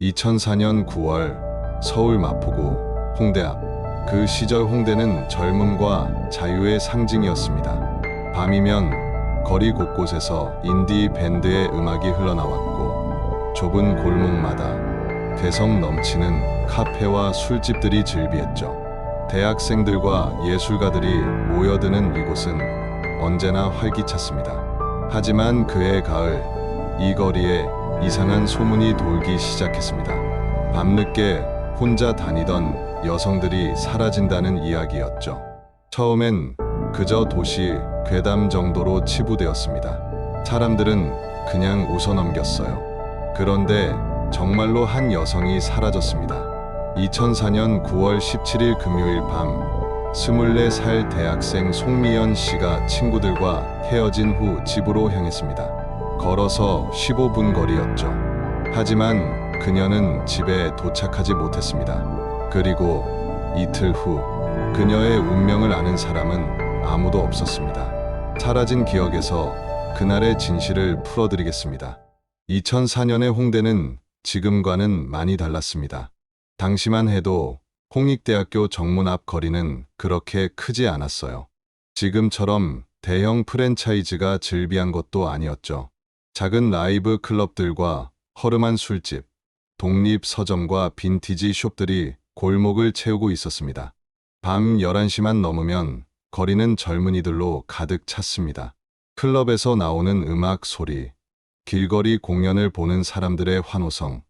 2004년 9월 서울 마포구 홍대 앞. 그 시절 홍대는 젊음과 자유의 상징이었습니다. 밤이면 거리 곳곳에서 인디 밴드의 음악이 흘러나왔고 좁은 골목마다 개성 넘치는 카페와 술집들이 즐비했죠. 대학생들과 예술가들이 모여드는 이곳은 언제나 활기찼습니다. 하지만 그해 가을 이 거리에 이상한 소문이 돌기 시작했습니다. 밤늦게 혼자 다니던 여성들이 사라진다는 이야기였죠. 처음엔 그저 도시 괴담 정도로 치부되었습니다. 사람들은 그냥 웃어넘겼어요. 그런데 정말로 한 여성이 사라졌습니다. 2004년 9월 17일 금요일 밤 24살 대학생 송미연 씨가 친구들과 헤어진 후 집으로 향했습니다. 걸어서 15분 거리였죠. 하지만 그녀는 집에 도착하지 못했습니다. 그리고 이틀 후 그녀의 운명을 아는 사람은 아무도 없었습니다. 사라진 기억에서 그날의 진실을 풀어드리겠습니다. 2004년의 홍대는 지금과는 많이 달랐습니다. 당시만 해도 홍익대학교 정문 앞 거리는 그렇게 크지 않았어요. 지금처럼 대형 프랜차이즈가 즐비한 것도 아니었죠. 작은 라이브 클럽들과 허름한 술집, 독립 서점과 빈티지 숍들이 골목을 채우고 있었습니다. 밤 11시만 넘으면 거리는 젊은이들로 가득 찼습니다. 클럽에서 나오는 음악 소리, 길거리 공연을 보는 사람들의 환호성,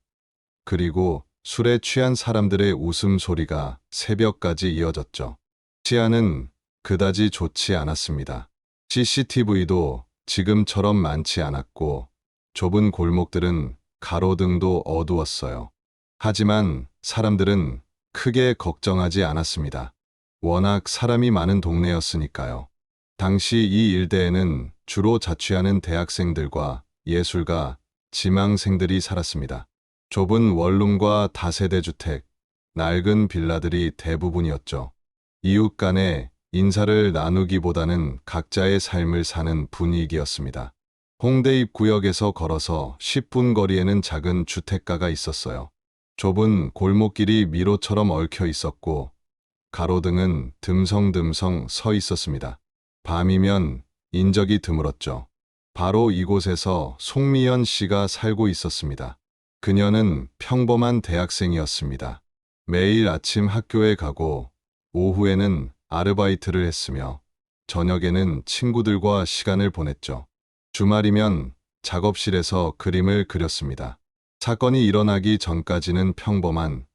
그리고 술에 취한 사람들의 웃음소리가 새벽까지 이어졌죠. 치안은 그다지 좋지 않았습니다. CCTV도 지금처럼 많지 않았고 좁은 골목들은 가로등도 어두웠어요. 하지만 사람들은 크게 걱정하지 않았습니다. 워낙 사람이 많은 동네였으니까요. 당시 이 일대에는 주로 자취하는 대학생들과 예술가, 지망생들이 살았습니다. 좁은 원룸과 다세대 주택, 낡은 빌라들이 대부분이었죠. 이웃 간에 인사를 나누기보다는 각자의 삶을 사는 분위기였습니다. 홍대 입 구역에서 걸어서 10분 거리에는 작은 주택가가 있었어요. 좁은 골목길이 미로처럼 얽혀 있었고 가로등은 듬성듬성 서 있었습니다. 밤이면 인적이 드물었죠. 바로 이곳에서 송미연 씨가 살고 있었습니다. 그녀는 평범한 대학생이었습니다. 매일 아침 학교에 가고 오후에는 아르바이트를 했으며 저녁에는 친구들과 시간을 보냈죠. 주말이면 작업실에서 그림을 그렸습니다. 사건이 일어나기 전까지는 평범한,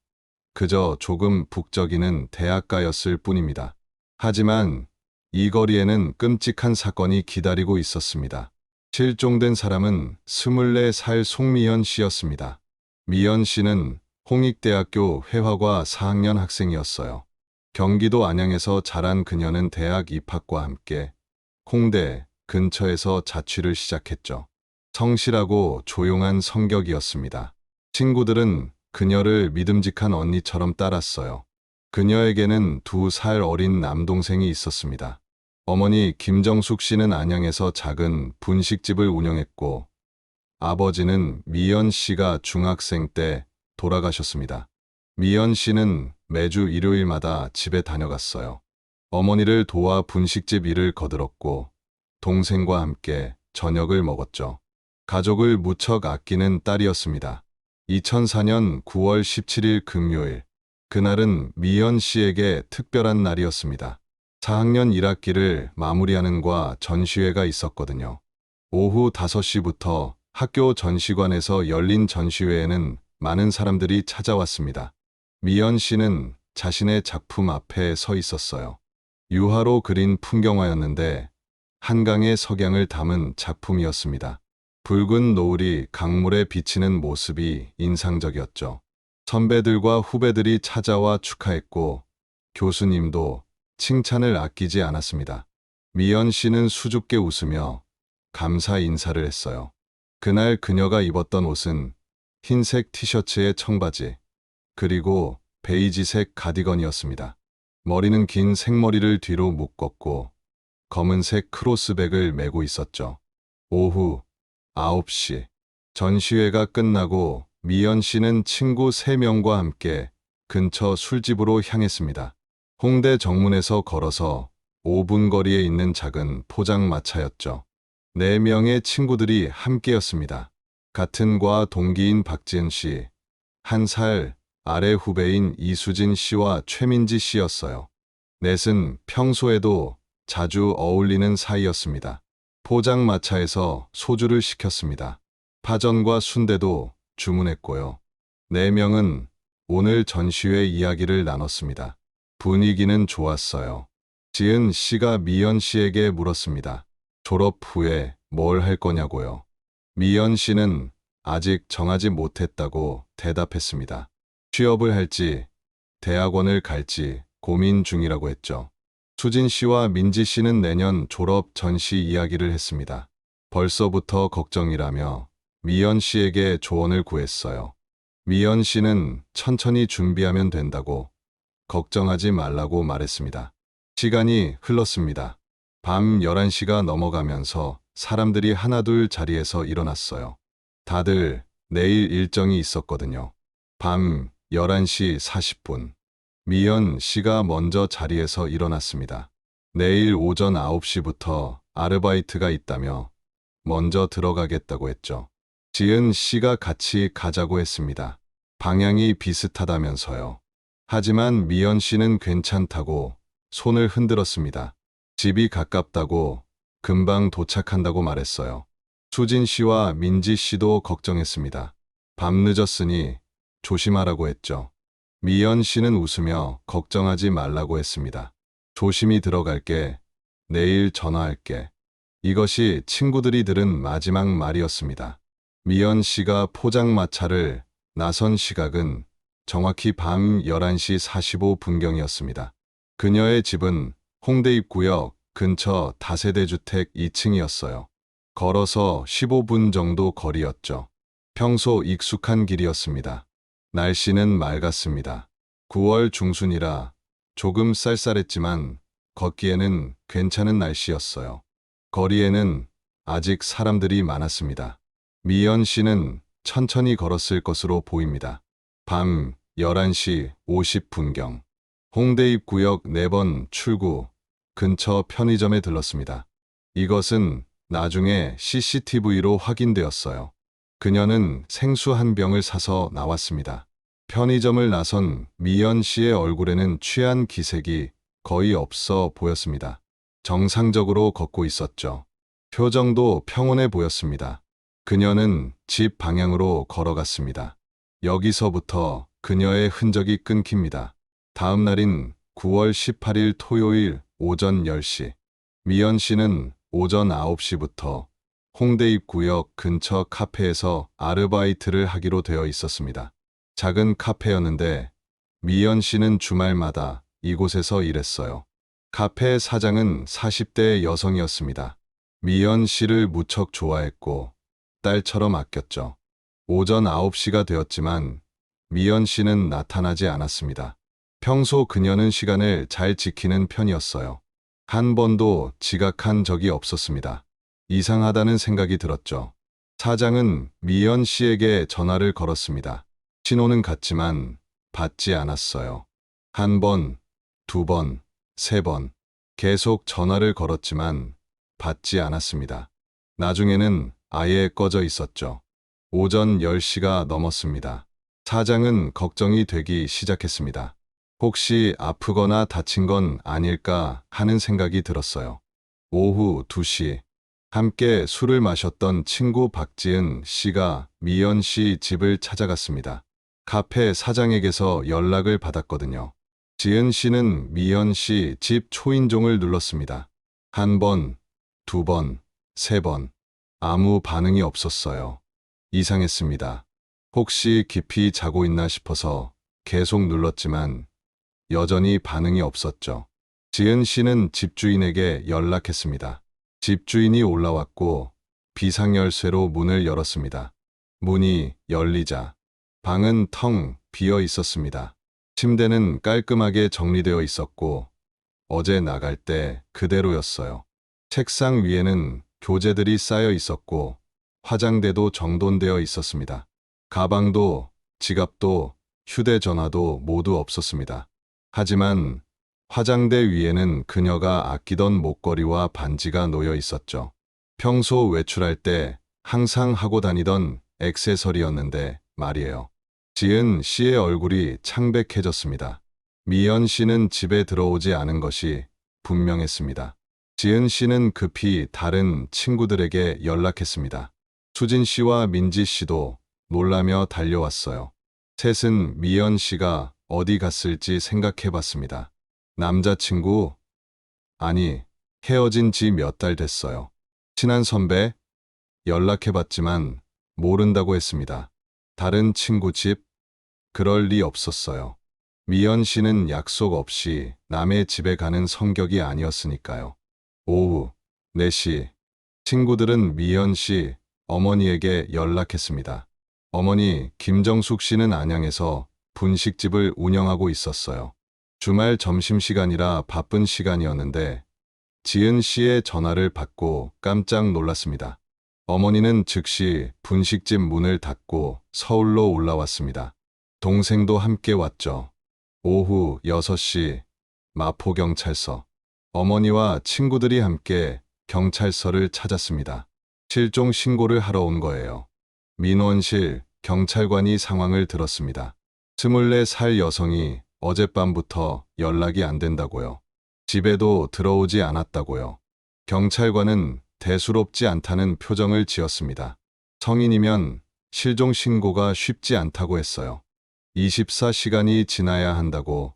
그저 조금 북적이는 대학가였을 뿐입니다. 하지만 이 거리에는 끔찍한 사건이 기다리고 있었습니다. 실종된 사람은 24살 송미연 씨였습니다. 미연 씨는 홍익대학교 회화과 4학년 학생이었어요. 경기도 안양에서 자란 그녀는 대학 입학과 함께 홍대 근처에서 자취를 시작했죠. 성실하고 조용한 성격이었습니다. 친구들은 그녀를 믿음직한 언니처럼 따랐어요. 그녀에게는 2살 어린 남동생이 있었습니다. 어머니 김정숙 씨는 안양에서 작은 분식집을 운영했고 아버지는 미연 씨가 중학생 때 돌아가셨습니다. 미연 씨는 매주 일요일마다 집에 다녀갔어요. 어머니를 도와 분식집 일을 거들었고 동생과 함께 저녁을 먹었죠. 가족을 무척 아끼는 딸이었습니다. 2004년 9월 17일 금요일, 그날은 미연 씨에게 특별한 날이었습니다. 4학년 1학기를 마무리하는과 전시회가 있었거든요. 오후 5시부터 학교 전시관에서 열린 전시회에는 많은 사람들이 찾아왔습니다. 미연 씨는 자신의 작품 앞에 서 있었어요. 유화로 그린 풍경화였는데 한강의 석양을 담은 작품이었습니다. 붉은 노을이 강물에 비치는 모습이 인상적이었죠. 선배들과 후배들이 찾아와 축하했고 교수님도 칭찬을 아끼지 않았습니다. 미연 씨는 수줍게 웃으며 감사 인사를 했어요. 그날 그녀가 입었던 옷은 흰색 티셔츠에 청바지, 그리고 베이지색 가디건이었습니다. 머리는 긴 생머리를 뒤로 묶었고 검은색 크로스백을 메고 있었죠. 오후 9시, 전시회가 끝나고 미연 씨는 친구 3명과 함께 근처 술집으로 향했습니다. 홍대 정문에서 걸어서 5분 거리에 있는 작은 포장마차였죠. 4명의 친구들이 함께였습니다. 같은 과 동기인 박지은 씨, 1살 아래 후배인 이수진 씨와 최민지 씨였어요. 넷은 평소에도 자주 어울리는 사이였습니다. 포장마차에서 소주를 시켰습니다. 파전과 순대도 주문했고요. 4명은 오늘 전시회 이야기를 나눴습니다. 분위기는 좋았어요. 지은 씨가 미연 씨에게 물었습니다. 졸업 후에 뭘 할 거냐고요. 미연 씨는 아직 정하지 못했다고 대답했습니다. 취업을 할지, 대학원을 갈지 고민 중이라고 했죠. 수진 씨와 민지 씨는 내년 졸업 전시 이야기를 했습니다. 벌써부터 걱정이라며 미연 씨에게 조언을 구했어요. 미연 씨는 천천히 준비하면 된다고, 걱정하지 말라고 말했습니다. 시간이 흘렀습니다. 밤 11시가 넘어가면서 사람들이 하나둘 자리에서 일어났어요. 다들 내일 일정이 있었거든요. 밤 11시 40분. 미연 씨가 먼저 자리에서 일어났습니다. 내일 오전 9시부터 아르바이트가 있다며 먼저 들어가겠다고 했죠. 지은 씨가 같이 가자고 했습니다. 방향이 비슷하다면서요. 하지만 미연 씨는 괜찮다고 손을 흔들었습니다. 집이 가깝다고, 금방 도착한다고 말했어요. 수진 씨와 민지 씨도 걱정했습니다. 밤늦었으니 조심하라고 했죠. 미연 씨는 웃으며 걱정하지 말라고 했습니다. 조심히 들어갈게. 내일 전화할게. 이것이 친구들이 들은 마지막 말이었습니다. 미연 씨가 포장마차를 나선 시각은 정확히 밤 11시 45분경이었습니다. 그녀의 집은 홍대 입구역 근처 다세대 주택 2층이었어요. 걸어서 15분 정도 거리였죠. 평소 익숙한 길이었습니다. 날씨는 맑았습니다. 9월 중순이라 조금 쌀쌀했지만 걷기에는 괜찮은 날씨였어요. 거리에는 아직 사람들이 많았습니다. 미연 씨는 천천히 걸었을 것으로 보입니다. 밤 11시 50분경. 홍대 입구역 4번 출구 근처 편의점에 들렀습니다. 이것은 나중에 CCTV로 확인되었어요. 그녀는 생수 한 병을 사서 나왔습니다. 편의점을 나선 미연 씨의 얼굴에는 취한 기색이 거의 없어 보였습니다. 정상적으로 걷고 있었죠. 표정도 평온해 보였습니다. 그녀는 집 방향으로 걸어갔습니다. 여기서부터 그녀의 흔적이 끊깁니다. 다음 날인 9월 18일 토요일 오전 10시. 미연 씨는 오전 9시부터 홍대 입구역 근처 카페에서 아르바이트를 하기로 되어 있었습니다. 작은 카페였는데 미연 씨는 주말마다 이곳에서 일했어요. 카페 사장은 40대 여성이었습니다. 미연 씨를 무척 좋아했고 딸처럼 아꼈죠. 오전 9시가 되었지만 미연 씨는 나타나지 않았습니다. 평소 그녀는 시간을 잘 지키는 편이었어요. 한 번도 지각한 적이 없었습니다. 이상하다는 생각이 들었죠. 사장은 미연 씨에게 전화를 걸었습니다. 신호는 갔지만 받지 않았어요. 1번, 2번, 3번. 계속 전화를 걸었지만 받지 않았습니다. 나중에는 아예 꺼져 있었죠. 오전 10시가 넘었습니다. 사장은 걱정이 되기 시작했습니다. 혹시 아프거나 다친 건 아닐까 하는 생각이 들었어요. 오후 2시. 함께 술을 마셨던 친구 박지은 씨가 미연 씨 집을 찾아갔습니다. 카페 사장에게서 연락을 받았거든요. 지은 씨는 미연 씨 집 초인종을 눌렀습니다. 1번, 2번, 3번. 아무 반응이 없었어요. 이상했습니다. 혹시 깊이 자고 있나 싶어서 계속 눌렀지만 여전히 반응이 없었죠. 지은 씨는 집주인에게 연락했습니다. 집주인이 올라왔고 비상열쇠로 문을 열었습니다. 문이 열리자 방은 텅 비어 있었습니다. 침대는 깔끔하게 정리되어 있었고 어제 나갈 때 그대로였어요. 책상 위에는 교재들이 쌓여 있었고 화장대도 정돈되어 있었습니다. 가방도 지갑도 휴대전화도 모두 없었습니다. 하지만 화장대 위에는 그녀가 아끼던 목걸이와 반지가 놓여 있었죠. 평소 외출할 때 항상 하고 다니던 액세서리였는데 말이에요. 지은 씨의 얼굴이 창백해졌습니다. 미연 씨는 집에 들어오지 않은 것이 분명했습니다. 지은 씨는 급히 다른 친구들에게 연락했습니다. 수진 씨와 민지 씨도 놀라며 달려왔어요. 셋은 미연 씨가 어디 갔을지 생각해 봤습니다. 남자친구? 아니, 헤어진 지 몇 달 됐어요. 친한 선배? 연락해 봤지만 모른다고 했습니다. 다른 친구 집? 그럴 리 없었어요. 미연 씨는 약속 없이 남의 집에 가는 성격이 아니었으니까요. 오후 4시, 친구들은 미연 씨 어머니에게 연락했습니다. 어머니, 김정숙 씨는 안양에서 분식집을 운영하고 있었어요. 주말 점심시간이라 바쁜 시간이었는데 지은 씨의 전화를 받고 깜짝 놀랐습니다. 어머니는 즉시 분식집 문을 닫고 서울로 올라왔습니다. 동생도 함께 왔죠. 오후 6시 마포경찰서. 어머니와 친구들이 함께 경찰서를 찾았습니다. 실종 신고를 하러 온 거예요. 민원실 경찰관이 상황을 들었습니다. 24살 여성이 어젯밤부터 연락이 안 된다고요. 집에도 들어오지 않았다고요. 경찰관은 대수롭지 않다는 표정을 지었습니다. 성인이면 실종 신고가 쉽지 않다고 했어요. 24시간이 지나야 한다고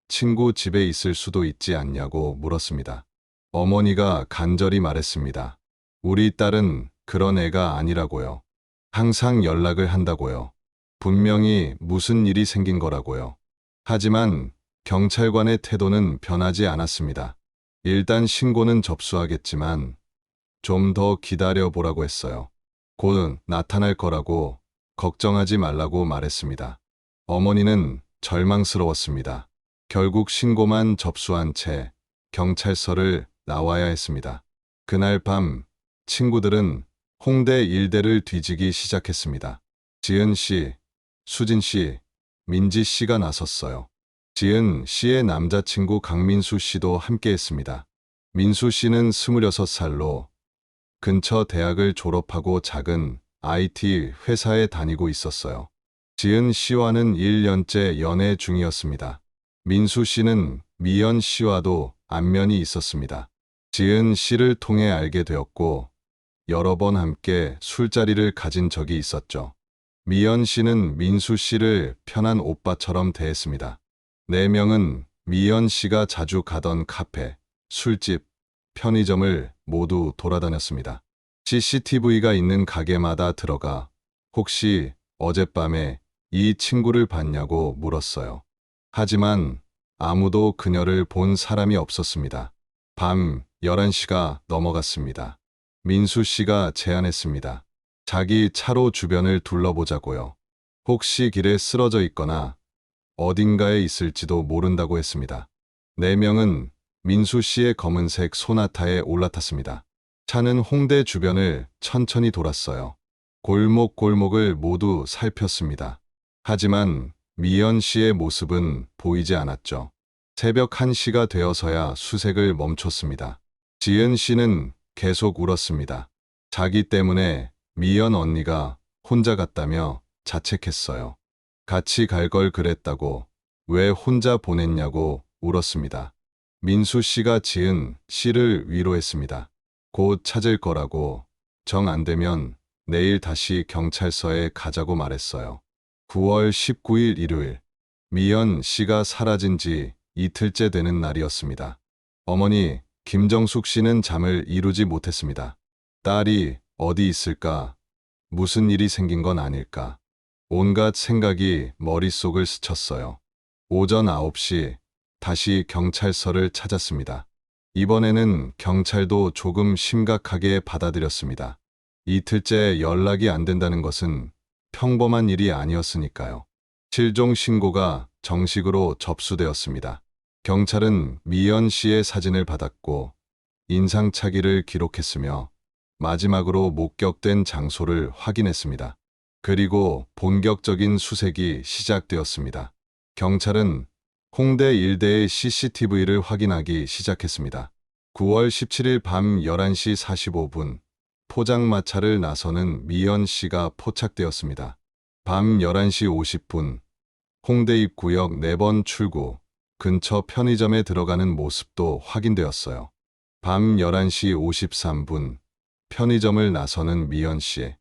친구 집에 있을 수도 있지 않냐고 물었습니다. 어머니가 간절히 말했습니다. 우리 딸은 그런 애가 아니라고요. 항상 연락을 한다고요. 분명히 무슨 일이 생긴 거라고요. 하지만 경찰관의 태도는 변하지 않았습니다. 일단 신고는 접수하겠지만 좀 더 기다려보라고 했어요. 곧 나타날 거라고 걱정하지 말라고 말했습니다. 어머니는 절망스러웠습니다. 결국 신고만 접수한 채 경찰서를 나와야 했습니다. 그날 밤 친구들은 홍대 일대를 뒤지기 시작했습니다. 지은 씨, 수진 씨, 민지 씨가 나섰어요. 지은 씨의 남자친구 강민수 씨도 함께했습니다. 민수 씨는 26살로 근처 대학을 졸업하고 작은 IT 회사에 다니고 있었어요. 지은 씨와는 1년째 연애 중이었습니다. 민수 씨는 미연 씨와도 안면이 있었습니다. 지은 씨를 통해 알게 되었고 여러 번 함께 술자리를 가진 적이 있었죠. 미연 씨는 민수 씨를 편한 오빠처럼 대했습니다. 4명은 미연 씨가 자주 가던 카페, 술집, 편의점을 모두 돌아다녔습니다. CCTV가 있는 가게마다 들어가 혹시 어젯밤에 이 친구를 봤냐고 물었어요. 하지만 아무도 그녀를 본 사람이 없었습니다. 밤 11시가 넘어갔습니다. 민수 씨가 제안했습니다. 자기 차로 주변을 둘러보자고요. 혹시 길에 쓰러져 있거나 어딘가에 있을지도 모른다고 했습니다. 4명은 민수 씨의 검은색 소나타에 올라탔습니다. 차는 홍대 주변을 천천히 돌았어요. 골목골목을 모두 살폈습니다. 하지만 미연 씨의 모습은 보이지 않았죠. 새벽 1시가 되어서야 수색을 멈췄습니다. 지은 씨는 계속 울었습니다. 자기 때문에 미연 언니가 혼자 갔다며 자책했어요. 같이 갈 걸 그랬다고 왜 혼자 보냈냐고 울었습니다. 민수 씨가 지은 씨를 위로했습니다. 곧 찾을 거라고, 정 안 되면 내일 다시 경찰서에 가자고 말했어요. 9월 19일 일요일, 미연 씨가 사라진 지 이틀째 되는 날이었습니다. 어머니, 김정숙 씨는 잠을 이루지 못했습니다. 딸이 어디 있을까? 무슨 일이 생긴 건 아닐까? 온갖 생각이 머릿속을 스쳤어요. 오전 9시, 다시 경찰서를 찾았습니다. 이번에는 경찰도 조금 심각하게 받아들였습니다. 이틀째 연락이 안 된다는 것은 평범한 일이 아니었으니까요. 실종 신고가 정식으로 접수되었습니다. 경찰은 미연 씨의 사진을 받았고 인상착의를 기록했으며 마지막으로 목격된 장소를 확인했습니다. 그리고 본격적인 수색이 시작되었습니다. 경찰은 홍대 일대의 CCTV를 확인하기 시작했습니다. 9월 17일 밤 11시 45분, 포장마차를 나서는 미연 씨가 포착되었습니다. 밤 11시 50분, 홍대 입구역 4번 출구, 근처 편의점에 들어가는 모습도 확인되었어요. 밤 11시 53분, 편의점을 나서는 미연 씨.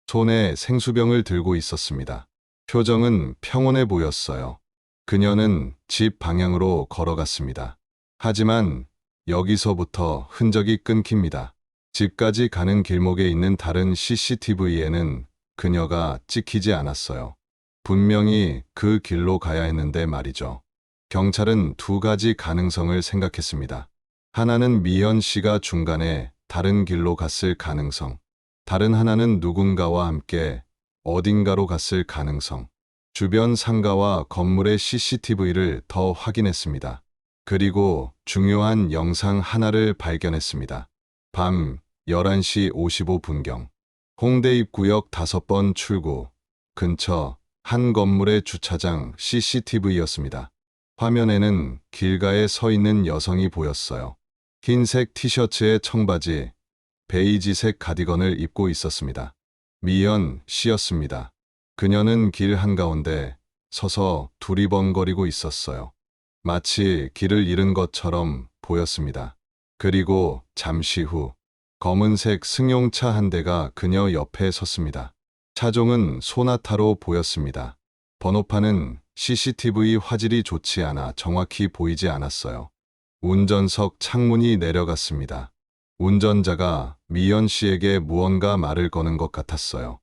손에 생수병을 들고 있었습니다. 표정은 평온해 보였어요. 그녀는 집 방향으로 걸어갔습니다. 하지만 여기서부터 흔적이 끊깁니다. 집까지 가는 길목에 있는 다른 CCTV에는 그녀가 찍히지 않았어요. 분명히 그 길로 가야 했는데 말이죠. 경찰은 두 가지 가능성을 생각했습니다. 하나는 미연 씨가 중간에 다른 길로 갔을 가능성. 다른 하나는 누군가와 함께 어딘가로 갔을 가능성. 주변 상가와 건물의 CCTV를 더 확인했습니다. 그리고 중요한 영상 하나를 발견했습니다. 밤 11시 55분경. 홍대 입구역 5번 출구 근처 한 건물의 주차장 CCTV였습니다. 화면에는 길가에 서 있는 여성이 보였어요. 흰색 티셔츠에 청바지, 베이지색 가디건을 입고 있었습니다. 미연 씨였습니다. 그녀는 길 한가운데 서서 두리번거리고 있었어요. 마치 길을 잃은 것처럼 보였습니다. 그리고 잠시 후 검은색 승용차 한 대가 그녀 옆에 섰습니다. 차종은 소나타로 보였습니다. 번호판은 CCTV 화질이 좋지 않아 정확히 보이지 않았어요. 운전석 창문이 내려갔습니다. 운전자가 미연 씨에게 무언가 말을 거는 것 같았어요.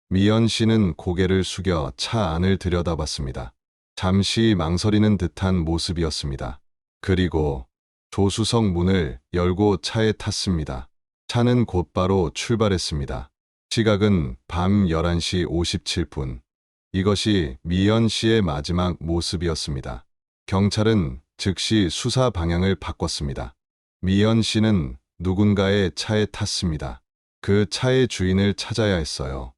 미연 씨는 고개를 숙여 차 안을 들여다봤습니다. 잠시 망설이는 듯한 모습이었습니다. 그리고 조수석 문을 열고 차에 탔습니다. 차는 곧바로 출발했습니다. 시각은 밤 11시 57분. 이것이 미연 씨의 마지막 모습이었습니다. 경찰은 즉시 수사 방향을 바꿨습니다. 미연 씨는 누군가의 차에 탔습니다. 그 차의 주인을 찾아야 했어요.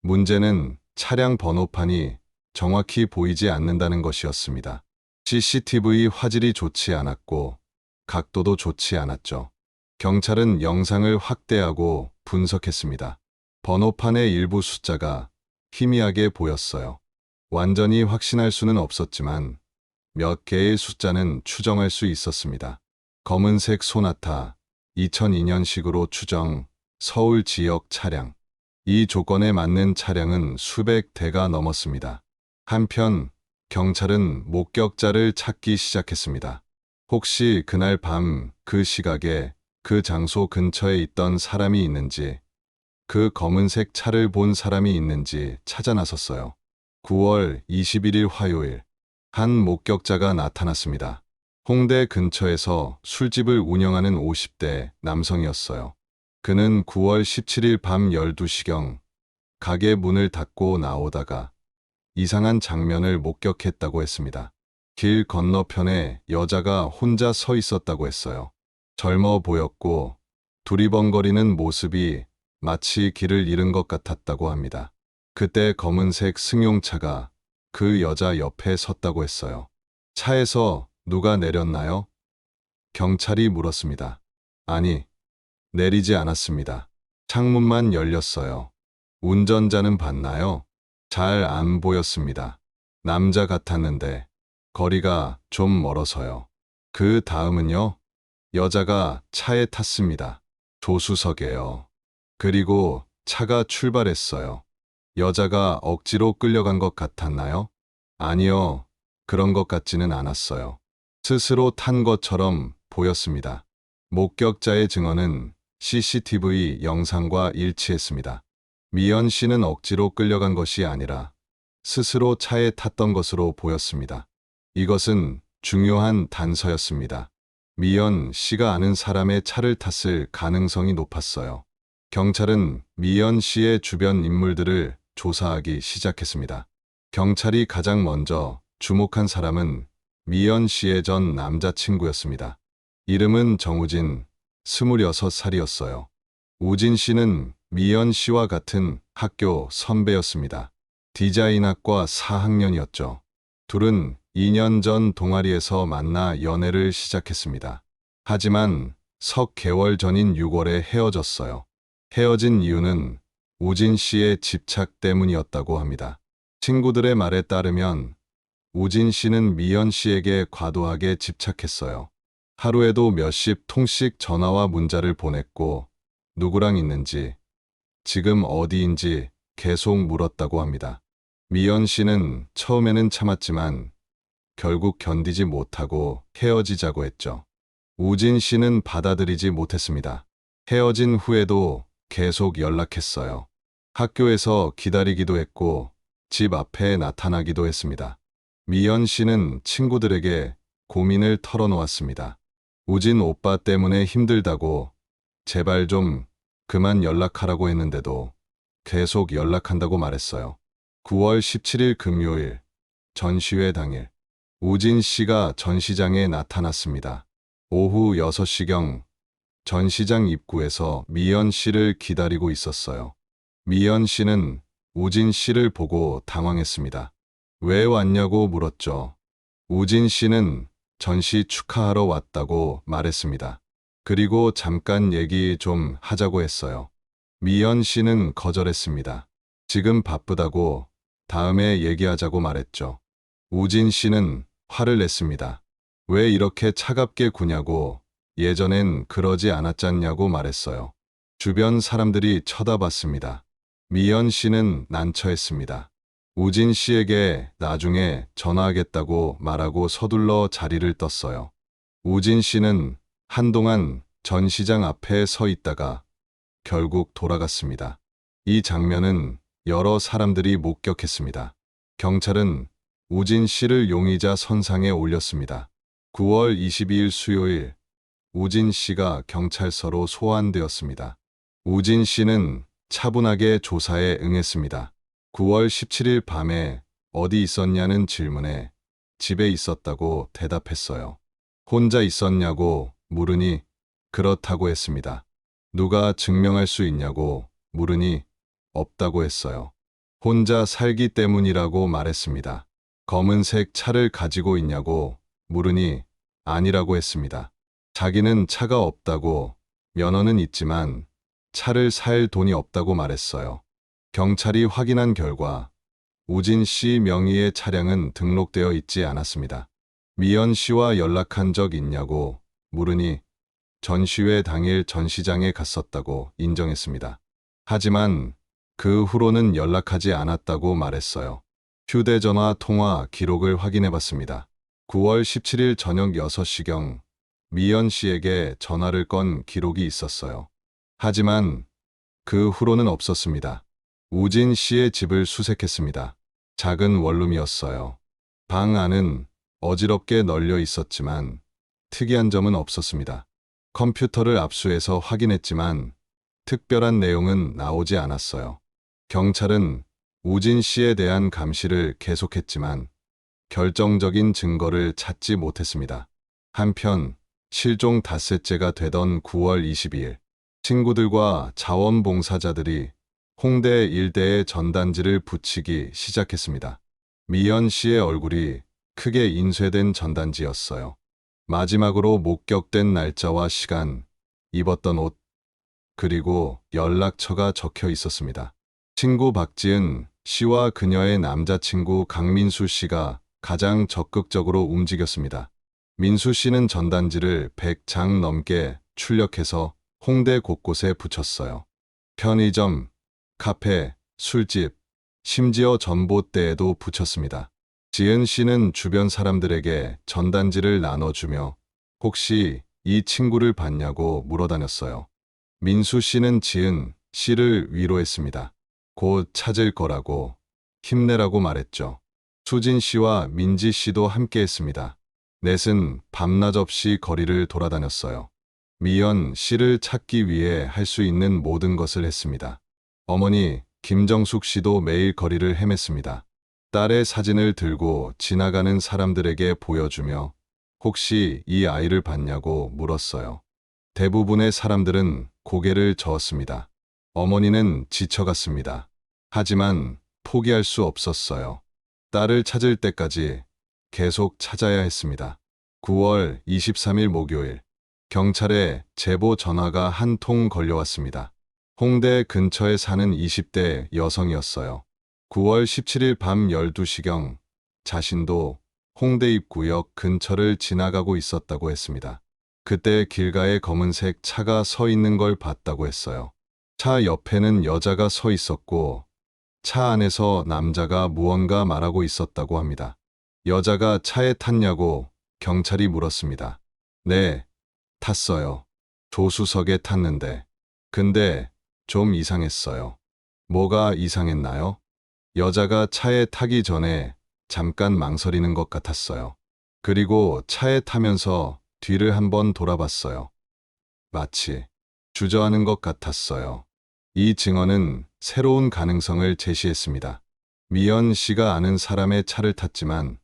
문제는 차량 번호판이 정확히 보이지 않는다는 것이었습니다. CCTV 화질이 좋지 않았고 각도도 좋지 않았죠. 경찰은 영상을 확대하고 분석했습니다. 번호판의 일부 숫자가 희미하게 보였어요. 완전히 확신할 수는 없었지만 몇 개의 숫자는 추정할 수 있었습니다. 검은색 소나타, 2002년식으로 추정, 서울 지역 차량. 이 조건에 맞는 차량은 수백 대가 넘었습니다. 한편 경찰은 목격자를 찾기 시작했습니다. 혹시 그날 밤 그 시각에 그 장소 근처에 있던 사람이 있는지, 그 검은색 차를 본 사람이 있는지 찾아 나섰어요. 9월 21일 화요일, 한 목격자가 나타났습니다. 홍대 근처에서 술집을 운영하는 50대 남성이었어요. 그는 9월 17일 밤 12시경 가게 문을 닫고 나오다가 이상한 장면을 목격했다고 했습니다. 길 건너편에 여자가 혼자 서 있었다고 했어요. 젊어 보였고 두리번거리는 모습이 마치 길을 잃은 것 같았다고 합니다. 그때 검은색 승용차가 그 여자 옆에 섰다고 했어요. 차에서 누가 내렸나요? 경찰이 물었습니다. 아니, 내리지 않았습니다. 창문만 열렸어요. 운전자는 봤나요? 잘 안 보였습니다. 남자 같았는데 거리가 좀 멀어서요. 그 다음은요? 여자가 차에 탔습니다. 조수석에요. 그리고 차가 출발했어요. 여자가 억지로 끌려간 것 같았나요? 아니요. 그런 것 같지는 않았어요. 스스로 탄 것처럼 보였습니다. 목격자의 증언은 CCTV 영상과 일치했습니다. 미연 씨는 억지로 끌려간 것이 아니라 스스로 차에 탔던 것으로 보였습니다. 이것은 중요한 단서였습니다. 미연 씨가 아는 사람의 차를 탔을 가능성이 높았어요. 경찰은 미연 씨의 주변 인물들을 조사하기 시작했습니다. 경찰이 가장 먼저 주목한 사람은 미연 씨의 전 남자친구였습니다. 이름은 정우진, 26살이었어요. 우진 씨는 미연 씨와 같은 학교 선배였습니다. 디자인학과 4학년이었죠. 둘은 2년 전 동아리에서 만나 연애를 시작했습니다. 하지만 석 개월 전인 6월에 헤어졌어요. 헤어진 이유는 우진 씨의 집착 때문이었다고 합니다. 친구들의 말에 따르면 우진 씨는 미연 씨에게 과도하게 집착했어요. 하루에도 몇십 통씩 전화와 문자를 보냈고 누구랑 있는지, 지금 어디인지 계속 물었다고 합니다. 미연 씨는 처음에는 참았지만 결국 견디지 못하고 헤어지자고 했죠. 우진 씨는 받아들이지 못했습니다. 헤어진 후에도 계속 연락했어요. 학교에서 기다리기도 했고 집 앞에 나타나기도 했습니다. 미연 씨는 친구들에게 고민을 털어놓았습니다. 우진 오빠 때문에 힘들다고 제발 좀 그만 연락하라고 했는데도 계속 연락한다고 말했어요. 9월 17일 금요일 전시회 당일 우진 씨가 전시장에 나타났습니다. 오후 6시경 전시장 입구에서 미연 씨를 기다리고 있었어요. 미연 씨는 우진 씨를 보고 당황했습니다. 왜 왔냐고 물었죠. 우진 씨는 전시 축하하러 왔다고 말했습니다. 그리고 잠깐 얘기 좀 하자고 했어요. 미연 씨는 거절했습니다. 지금 바쁘다고 다음에 얘기하자고 말했죠. 우진 씨는 화를 냈습니다. 왜 이렇게 차갑게 구냐고 예전엔 그러지 않았잖냐고 말했어요. 주변 사람들이 쳐다봤습니다. 미연 씨는 난처했습니다. 우진 씨에게 나중에 전화하겠다고 말하고 서둘러 자리를 떴어요. 우진 씨는 한동안 전시장 앞에 서 있다가 결국 돌아갔습니다. 이 장면은 여러 사람들이 목격했습니다. 경찰은 우진 씨를 용의자 선상에 올렸습니다. 9월 22일 수요일 우진 씨가 경찰서로 소환되었습니다. 우진 씨는 차분하게 조사에 응했습니다. 9월 17일 밤에 어디 있었냐는 질문에 집에 있었다고 대답했어요. 혼자 있었냐고 물으니 그렇다고 했습니다. 누가 증명할 수 있냐고 물으니 없다고 했어요. 혼자 살기 때문이라고 말했습니다. 검은색 차를 가지고 있냐고 물으니 아니라고 했습니다. 자기는 차가 없다고 면허는 있지만 차를 살 돈이 없다고 말했어요. 경찰이 확인한 결과 우진 씨 명의의 차량은 등록되어 있지 않았습니다. 미연 씨와 연락한 적 있냐고 물으니 전시회 당일 전시장에 갔었다고 인정했습니다. 하지만 그 후로는 연락하지 않았다고 말했어요. 휴대전화 통화 기록을 확인해 봤습니다. 9월 17일 저녁 6시경 미연 씨에게 전화를 건 기록이 있었어요. 하지만 그 후로는 없었습니다. 우진 씨의 집을 수색했습니다. 작은 원룸이었어요. 방 안은 어지럽게 널려 있었지만 특이한 점은 없었습니다. 컴퓨터를 압수해서 확인했지만 특별한 내용은 나오지 않았어요. 경찰은 우진 씨에 대한 감시를 계속했지만 결정적인 증거를 찾지 못했습니다. 한편 실종 닷새째가 되던 9월 22일 친구들과 자원봉사자들이 홍대 일대에 전단지를 붙이기 시작했습니다. 미연 씨의 얼굴이 크게 인쇄된 전단지였어요. 마지막으로 목격된 날짜와 시간, 입었던 옷, 그리고 연락처가 적혀 있었습니다. 친구 박지은 씨와 그녀의 남자친구 강민수 씨가 가장 적극적으로 움직였습니다. 민수 씨는 전단지를 100장 넘게 출력해서 홍대 곳곳에 붙였어요. 편의점, 카페, 술집, 심지어 전봇대에도 붙였습니다. 지은 씨는 주변 사람들에게 전단지를 나눠주며 혹시 이 친구를 봤냐고 물어다녔어요. 민수 씨는 지은 씨를 위로했습니다. 곧 찾을 거라고, 힘내라고 말했죠. 수진 씨와 민지 씨도 함께했습니다. 넷은 밤낮 없이 거리를 돌아다녔어요. 미연 씨를 찾기 위해 할 수 있는 모든 것을 했습니다. 어머니 김정숙 씨도 매일 거리를 헤맸습니다. 딸의 사진을 들고 지나가는 사람들에게 보여주며 혹시 이 아이를 봤냐고 물었어요. 대부분의 사람들은 고개를 저었습니다. 어머니는 지쳐갔습니다. 하지만 포기할 수 없었어요. 딸을 찾을 때까지 계속 찾아야 했습니다. 9월 23일 목요일, 경찰에 제보 전화가 한 통 걸려왔습니다. 홍대 근처에 사는 20대 여성이었어요. 9월 17일 밤 12시경 자신도 홍대 입구역 근처를 지나가고 있었다고 했습니다. 그때 길가에 검은색 차가 서 있는 걸 봤다고 했어요. 차 옆에는 여자가 서 있었고 차 안에서 남자가 무언가 말하고 있었다고 합니다. 여자가 차에 탔냐고 경찰이 물었습니다. 네, 탔어요. 조수석에 탔는데. 근데 좀 이상했어요. 뭐가 이상했나요? 여자가 차에 타기 전에 잠깐 망설이는 것 같았어요. 그리고 차에 타면서 뒤를 한번 돌아봤어요. 마치 주저하는 것 같았어요. 이 증언은 새로운 가능성을 제시했습니다. 미연 씨가 아는 사람의 차를 탔지만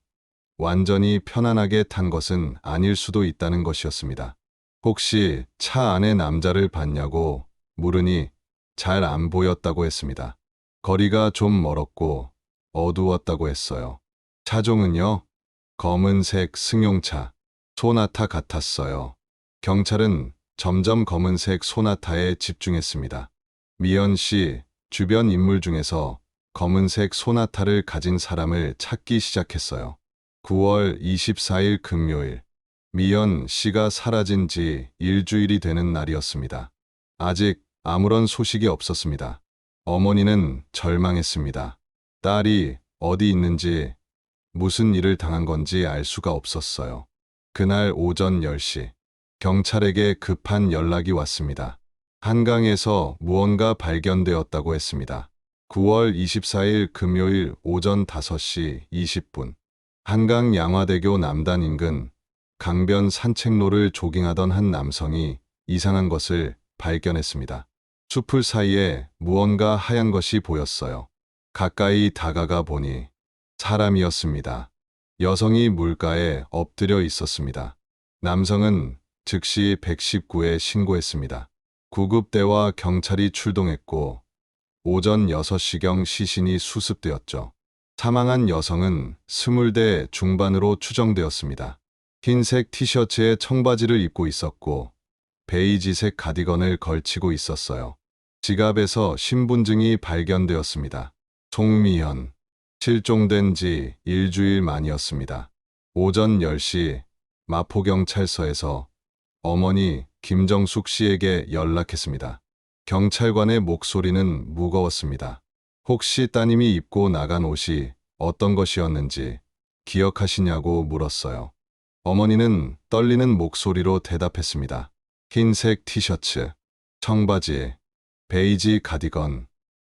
완전히 편안하게 탄 것은 아닐 수도 있다는 것이었습니다. 혹시 차 안에 남자를 봤냐고 물으니 잘 안 보였다고 했습니다. 거리가 좀 멀었고 어두웠다고 했어요. 차종은요? 검은색 승용차, 소나타 같았어요. 경찰은 점점 검은색 소나타에 집중했습니다. 미연 씨 주변 인물 중에서 검은색 소나타를 가진 사람을 찾기 시작했어요. 9월 24일 금요일, 미연 씨가 사라진 지 일주일이 되는 날이었습니다. 아직 아무런 소식이 없었습니다. 어머니는 절망했습니다. 딸이 어디 있는지, 무슨 일을 당한 건지 알 수가 없었어요. 그날 오전 10시, 경찰에게 급한 연락이 왔습니다. 한강에서 무언가 발견되었다고 했습니다. 9월 24일 금요일 오전 5시 20분, 한강 양화대교 남단 인근 강변 산책로를 조깅하던 한 남성이 이상한 것을 발견했습니다. 숲을 사이에 무언가 하얀 것이 보였어요. 가까이 다가가 보니 사람이었습니다. 여성이 물가에 엎드려 있었습니다. 남성은 즉시 119에 신고했습니다. 구급대와 경찰이 출동했고 오전 6시경 시신이 수습되었죠. 사망한 여성은 20대 중반으로 추정되었습니다. 흰색 티셔츠에 청바지를 입고 있었고 베이지색 가디건을 걸치고 있었어요. 지갑에서 신분증이 발견되었습니다. 송미현, 실종된 지 일주일 만이었습니다. 오전 10시 마포경찰서에서 어머니 김정숙 씨에게 연락했습니다. 경찰관의 목소리는 무거웠습니다. 혹시 따님이 입고 나간 옷이 어떤 것이었는지 기억하시냐고 물었어요. 어머니는 떨리는 목소리로 대답했습니다. 흰색 티셔츠, 청바지, 베이지 가디건,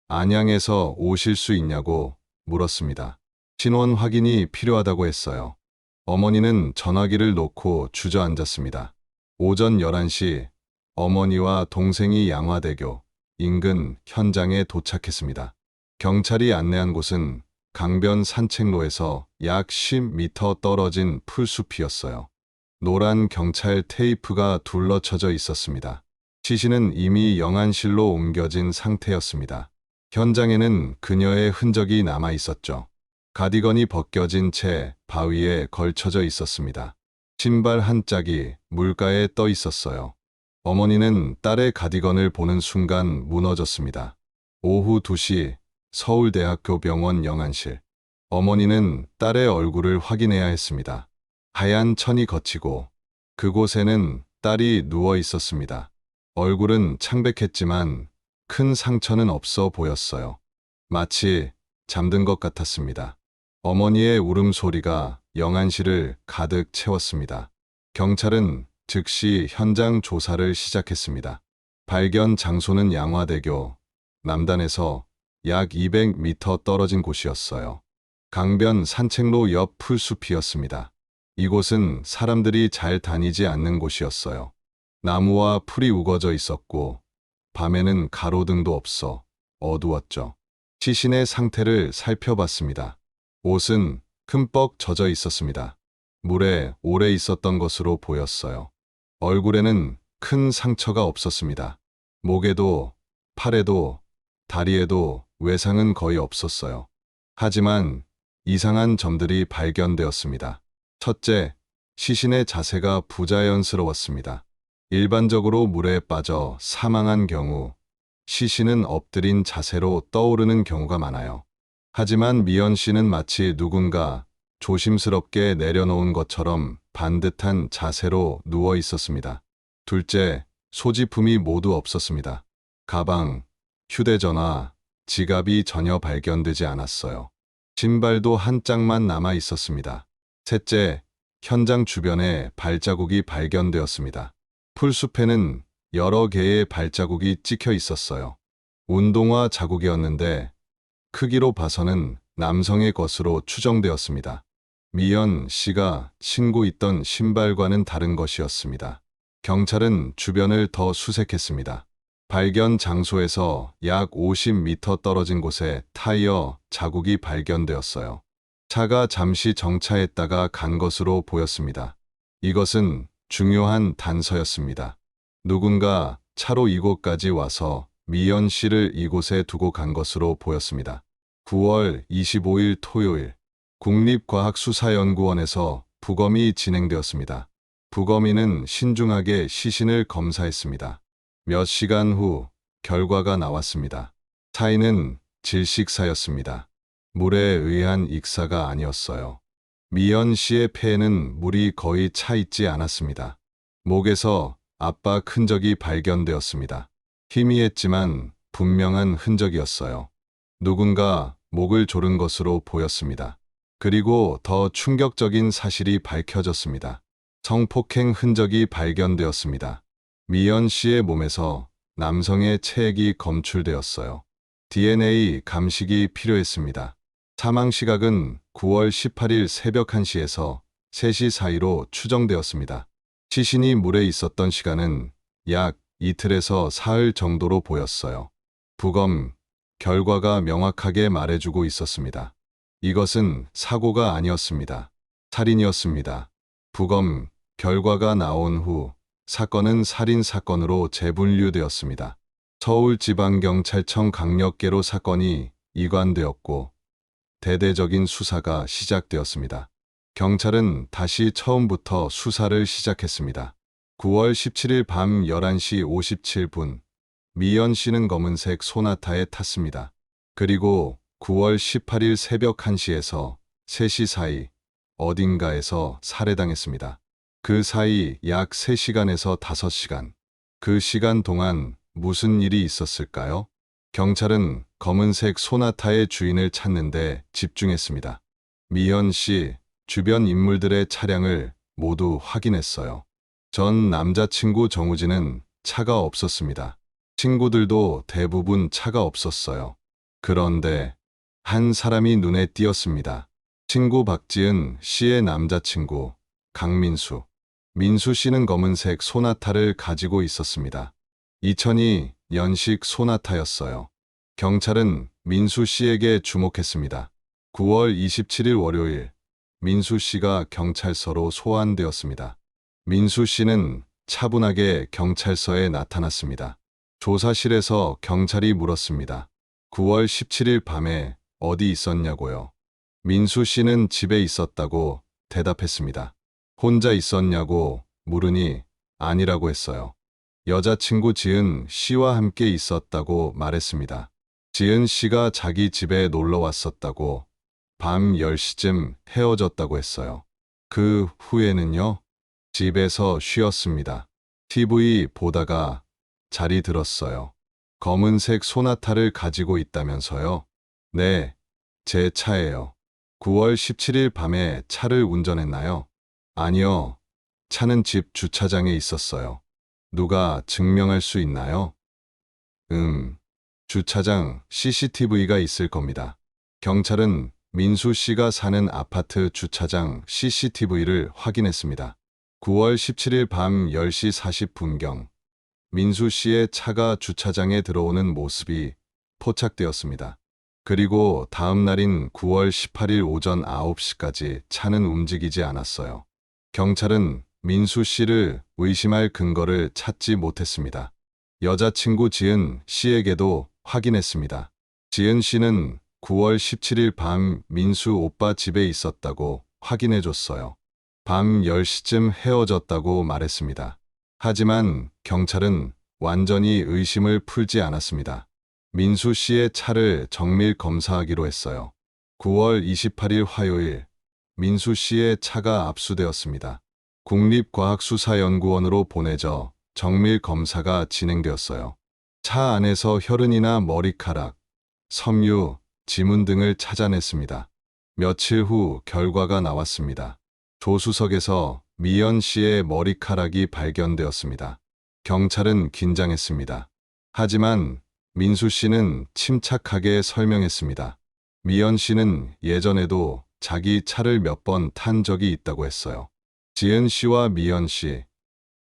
안양에서 오실 수 있냐고 물었습니다. 신원 확인이 필요하다고 했어요. 어머니는 전화기를 놓고 주저앉았습니다. 오전 11시 어머니와 동생이 양화대교 인근 현장에 도착했습니다. 경찰이 안내한 곳은 강변 산책로에서 약 10m 떨어진 풀숲이었어요. 노란 경찰 테이프가 둘러쳐져 있었습니다. 시신은 이미 영안실로 옮겨진 상태였습니다. 현장에는 그녀의 흔적이 남아 있었죠. 가디건이 벗겨진 채 바위에 걸쳐져 있었습니다. 신발 한 짝이 물가에 떠 있었어요. 어머니는 딸의 가디건을 보는 순간 무너졌습니다. 오후 2시 서울대학교 병원 영안실. 어머니는 딸의 얼굴을 확인해야 했습니다. 하얀 천이 거치고 그곳에는 딸이 누워 있었습니다. 얼굴은 창백했지만 큰 상처는 없어 보였어요. 마치 잠든 것 같았습니다. 어머니의 울음소리가 영안실을 가득 채웠습니다. 경찰은 즉시 현장 조사를 시작했습니다. 발견 장소는 양화대교 남단에서 약 200m 떨어진 곳이었어요. 강변 산책로 옆 풀숲이었습니다. 이곳은 사람들이 잘 다니지 않는 곳이었어요. 나무와 풀이 우거져 있었고 밤에는 가로등도 없어 어두웠죠. 시신의 상태를 살펴봤습니다. 옷은 흠뻑 젖어 있었습니다. 물에 오래 있었던 것으로 보였어요. 얼굴에는 큰 상처가 없었습니다. 목에도 팔에도 다리에도 외상은 거의 없었어요. 하지만 이상한 점들이 발견되었습니다. 첫째, 시신의 자세가 부자연스러웠습니다. 일반적으로 물에 빠져 사망한 경우 시신은 엎드린 자세로 떠오르는 경우가 많아요. 하지만 미연 씨는 마치 누군가 조심스럽게 내려놓은 것처럼 반듯한 자세로 누워 있었습니다. 둘째, 소지품이 모두 없었습니다. 가방, 휴대전화, 지갑이 전혀 발견되지 않았어요. 신발도 한 짝만 남아 있었습니다. 셋째, 현장 주변에 발자국이 발견되었습니다. 풀숲에는 여러 개의 발자국이 찍혀 있었어요. 운동화 자국이었는데 크기로 봐서는 남성의 것으로 추정되었습니다. 미연 씨가 신고 있던 신발과는 다른 것이었습니다. 경찰은 주변을 더 수색했습니다. 발견 장소에서 약 50m 떨어진 곳에 타이어 자국이 발견되었어요. 차가 잠시 정차했다가 간 것으로 보였습니다. 이것은 중요한 단서였습니다. 누군가 차로 이곳까지 와서 미연 씨를 이곳에 두고 간 것으로 보였습니다. 9월 25일 토요일, 국립과학수사연구원에서 부검이 진행되었습니다. 부검인은 신중하게 시신을 검사했습니다. 몇 시간 후 결과가 나왔습니다. 사인은 질식사였습니다. 물에 의한 익사가 아니었어요. 미연 씨의 폐에는 물이 거의 차 있지 않았습니다. 목에서 압박 흔적이 발견되었습니다. 희미했지만 분명한 흔적이었어요. 누군가 목을 조른 것으로 보였습니다. 그리고 더 충격적인 사실이 밝혀졌습니다. 성폭행 흔적이 발견되었습니다. 미연 씨의 몸에서 남성의 체액이 검출되었어요. DNA 감식이 필요했습니다. 사망 시각은 9월 18일 새벽 1시에서 3시 사이로 추정되었습니다. 시신이 물에 있었던 시간은 약 이틀에서 사흘 정도로 보였어요. 부검 결과가 명확하게 말해주고 있었습니다. 이것은 사고가 아니었습니다. 살인이었습니다. 부검 결과가 나온 후 사건은 살인 사건으로 재분류되었습니다. 서울지방경찰청 강력계로 사건이 이관되었고 대대적인 수사가 시작되었습니다. 경찰은 다시 처음부터 수사를 시작했습니다. 9월 17일 밤 11시 57분, 미연 씨는 검은색 소나타에 탔습니다. 그리고 9월 18일 새벽 1시에서 3시 사이 어딘가에서 살해당했습니다. 그 사이 약 3시간에서 5시간. 그 시간 동안 무슨 일이 있었을까요? 경찰은 검은색 소나타의 주인을 찾는데 집중했습니다. 미연 씨, 주변 인물들의 차량을 모두 확인했어요. 전 남자친구 정우진은 차가 없었습니다. 친구들도 대부분 차가 없었어요. 그런데 한 사람이 눈에 띄었습니다. 친구 박지은 씨의 남자친구 강민수. 민수 씨는 검은색 소나타를 가지고 있었습니다. 2002 연식 소나타였어요. 경찰은 민수 씨에게 주목했습니다. 9월 27일 월요일, 민수 씨가 경찰서로 소환되었습니다. 민수 씨는 차분하게 경찰서에 나타났습니다. 조사실에서 경찰이 물었습니다. 9월 17일 밤에 어디 있었냐고요. 민수 씨는 집에 있었다고 대답했습니다. 혼자 있었냐고 물으니 아니라고 했어요. 여자친구 지은 씨와 함께 있었다고 말했습니다. 지은 씨가 자기 집에 놀러 왔었다고 밤 10시쯤 헤어졌다고 했어요. 그 후에는요? 집에서 쉬었습니다. TV 보다가 자리 들었어요. 검은색 소나타를 가지고 있다면서요? 네, 제 차예요. 9월 17일 밤에 차를 운전했나요? 아니요. 차는 집 주차장에 있었어요. 누가 증명할 수 있나요? 주차장 CCTV가 있을 겁니다. 경찰은 민수 씨가 사는 아파트 주차장 CCTV를 확인했습니다. 9월 17일 밤 10시 40분경 민수 씨의 차가 주차장에 들어오는 모습이 포착되었습니다. 그리고 다음 날인 9월 18일 오전 9시까지 차는 움직이지 않았어요. 경찰은 민수 씨를 의심할 근거를 찾지 못했습니다. 여자친구 지은 씨에게도 확인했습니다. 지은 씨는 9월 17일 밤 민수 오빠 집에 있었다고 확인해줬어요. 밤 10시쯤 헤어졌다고 말했습니다. 하지만 경찰은 완전히 의심을 풀지 않았습니다. 민수 씨의 차를 정밀 검사하기로 했어요. 9월 28일 화요일, 민수 씨의 차가 압수되었습니다. 국립과학수사연구원으로 보내져 정밀 검사가 진행되었어요. 차 안에서 혈흔이나 머리카락, 섬유, 지문 등을 찾아냈습니다. 며칠 후 결과가 나왔습니다. 조수석에서 미연 씨의 머리카락이 발견되었습니다. 경찰은 긴장했습니다. 하지만 민수 씨는 침착하게 설명했습니다. 미연 씨는 예전에도 자기 차를 몇 번 탄 적이 있다고 했어요. 지은 씨와 미연 씨,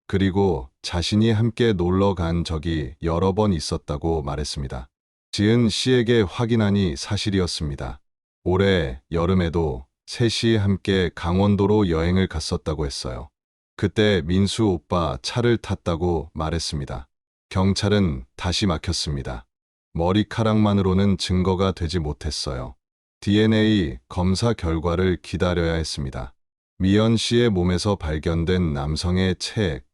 그리고 자신이 함께 놀러 간 적이 여러 번 있었다고 말했습니다. 지은 씨에게 확인하니 사실이었습니다. 올해 여름에도 셋이 함께 강원도로 여행을 갔었다고 했어요. 그때 민수 오빠 차를 탔다고 말했습니다. 경찰은 다시 막혔습니다. 머리카락만으로는 증거가 되지 못했어요. DNA 검사 결과를 기다려야 했습니다. 미연 씨의 몸에서 발견된 남성의 체액,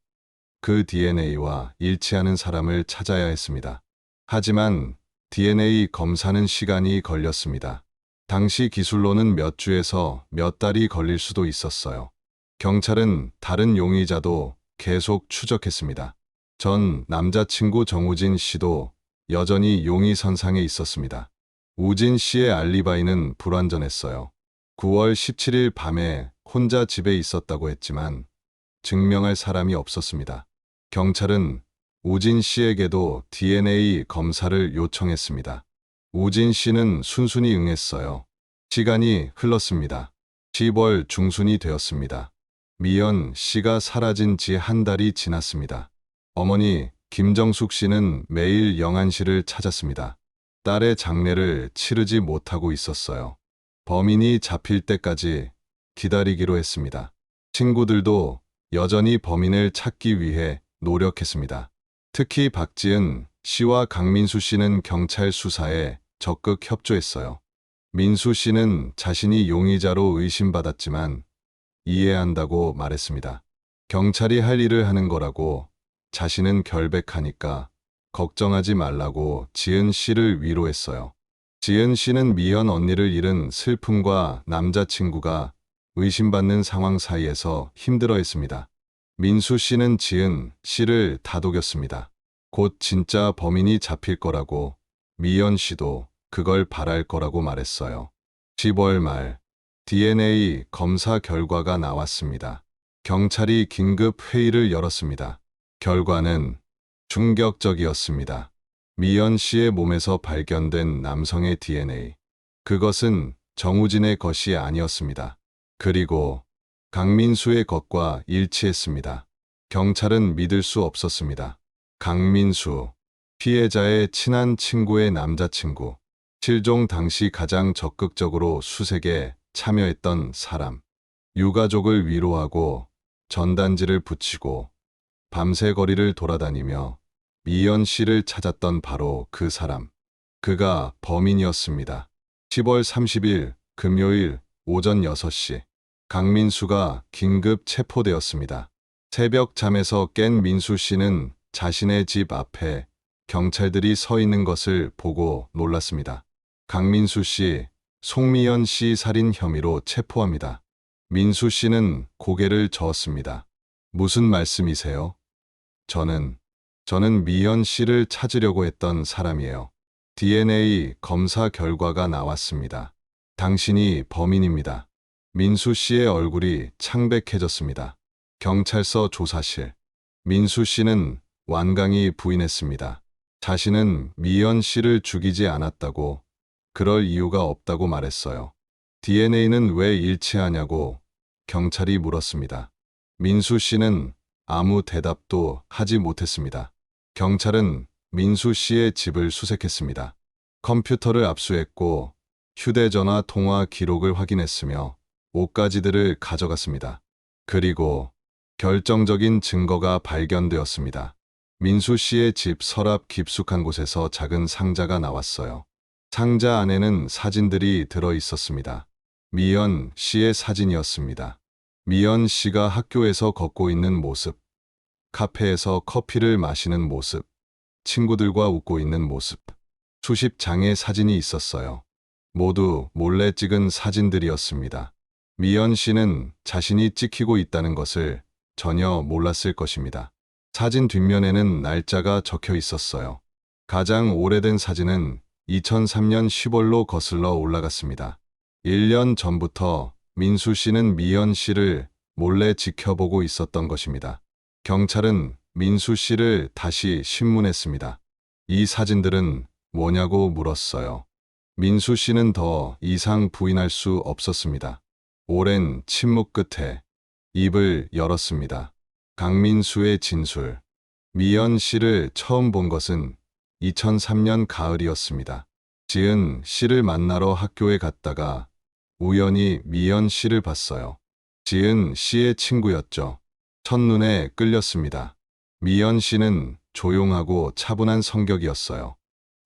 그 DNA와 일치하는 사람을 찾아야 했습니다. 하지만 DNA 검사는 시간이 걸렸습니다. 당시 기술로는 몇 주에서 몇 달이 걸릴 수도 있었어요. 경찰은 다른 용의자도 계속 추적했습니다. 전 남자친구 정우진 씨도 여전히 용의선상에 있었습니다. 우진 씨의 알리바이는 불완전했어요. 9월 17일 밤에 혼자 집에 있었다고 했지만 증명할 사람이 없었습니다. 경찰은 우진 씨에게도 DNA 검사를 요청했습니다. 우진 씨는 순순히 응했어요. 시간이 흘렀습니다. 10월 중순이 되었습니다. 미연 씨가 사라진 지 한 달이 지났습니다. 어머니 김정숙 씨는 매일 영안 씨를 찾았습니다. 딸의 장례를 치르지 못하고 있었어요. 범인이 잡힐 때까지 기다리기로 했습니다. 친구들도 여전히 범인을 찾기 위해 노력했습니다. 특히 박지은 씨와 강민수 씨는 경찰 수사에 적극 협조했어요. 민수 씨는 자신이 용의자로 의심받았지만 이해한다고 말했습니다. 경찰이 할 일을 하는 거라고, 자신은 결백하니까 걱정하지 말라고 지은 씨를 위로했어요. 지은 씨는 미연 언니를 잃은 슬픔과 남자친구가 의심받는 상황 사이에서 힘들어했습니다. 민수 씨는 지은 씨를 다독였습니다. 곧 진짜 범인이 잡힐 거라고, 미연 씨도 그걸 바랄 거라고 말했어요. 10월 말 DNA 검사 결과가 나왔습니다. 경찰이 긴급 회의를 열었습니다. 결과는 충격적이었습니다. 미연 씨의 몸에서 발견된 남성의 DNA. 그것은 정우진의 것이 아니었습니다. 그리고 강민수의 것과 일치했습니다. 경찰은 믿을 수 없었습니다. 강민수, 피해자의 친한 친구의 남자친구, 실종 당시 가장 적극적으로 수색에 참여했던 사람, 유가족을 위로하고 전단지를 붙이고 밤새 거리를 돌아다니며 미연 씨를 찾았던 바로 그 사람. 그가 범인이었습니다. 10월 30일 금요일 오전 6시 강민수가 긴급 체포되었습니다. 새벽 잠에서 깬 민수 씨는 자신의 집 앞에 경찰들이 서 있는 것을 보고 놀랐습니다. 강민수 씨, 송미연 씨 살인 혐의로 체포합니다. 민수 씨는 고개를 저었습니다. 무슨 말씀이세요? 저는 미연 씨를 찾으려고 했던 사람이에요. DNA 검사 결과가 나왔습니다. 당신이 범인입니다. 민수 씨의 얼굴이 창백해졌습니다. 경찰서 조사실. 민수 씨는 완강히 부인했습니다. 자신은 미연 씨를 죽이지 않았다고, 그럴 이유가 없다고 말했어요. DNA는 왜 일치하냐고 경찰이 물었습니다. 민수 씨는 아무 대답도 하지 못했습니다. 경찰은 민수 씨의 집을 수색했습니다. 컴퓨터를 압수했고 휴대전화 통화 기록을 확인했으며 옷가지들을 가져갔습니다. 그리고 결정적인 증거가 발견되었습니다. 민수 씨의 집 서랍 깊숙한 곳에서 작은 상자가 나왔어요. 상자 안에는 사진들이 들어 있었습니다. 미연 씨의 사진이었습니다. 미연 씨가 학교에서 걷고 있는 모습, 카페에서 커피를 마시는 모습, 친구들과 웃고 있는 모습. 수십 장의 사진이 있었어요. 모두 몰래 찍은 사진들이었습니다. 미연 씨는 자신이 찍히고 있다는 것을 전혀 몰랐을 것입니다. 사진 뒷면에는 날짜가 적혀 있었어요. 가장 오래된 사진은 2003년 10월로 거슬러 올라갔습니다. 1년 전부터 민수 씨는 미연 씨를 몰래 지켜보고 있었던 것입니다. 경찰은 민수 씨를 다시 신문했습니다. 이 사진들은 뭐냐고 물었어요. 민수 씨는 더 이상 부인할 수 없었습니다. 오랜 침묵 끝에 입을 열었습니다. 강민수의 진술. 미연 씨를 처음 본 것은 2003년 가을이었습니다. 지은 씨를 만나러 학교에 갔다가 우연히 미연 씨를 봤어요. 지은 씨의 친구였죠. 첫눈에 끌렸습니다. 미연 씨는 조용하고 차분한 성격이었어요.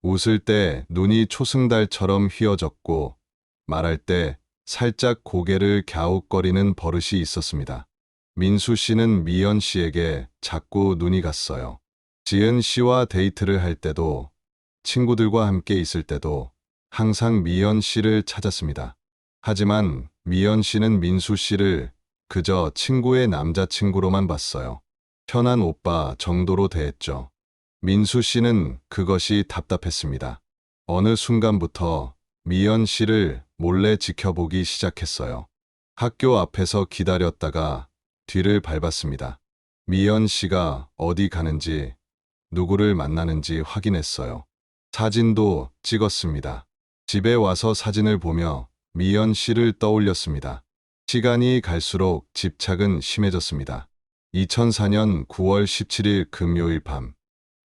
웃을 때 눈이 초승달처럼 휘어졌고 말할 때 살짝 고개를 갸웃거리는 버릇이 있었습니다. 민수 씨는 미연 씨에게 자꾸 눈이 갔어요. 지은 씨와 데이트를 할 때도 친구들과 함께 있을 때도 항상 미연 씨를 찾았습니다. 하지만 미연 씨는 민수 씨를 그저 친구의 남자친구로만 봤어요. 편한 오빠 정도로 대했죠. 민수 씨는 그것이 답답했습니다. 어느 순간부터 미연 씨를 몰래 지켜보기 시작했어요. 학교 앞에서 기다렸다가 뒤를 밟았습니다. 미연 씨가 어디 가는지, 누구를 만나는지 확인했어요. 사진도 찍었습니다. 집에 와서 사진을 보며 미연 씨를 떠올렸습니다. 시간이 갈수록 집착은 심해졌습니다. 2004년 9월 17일 금요일 밤,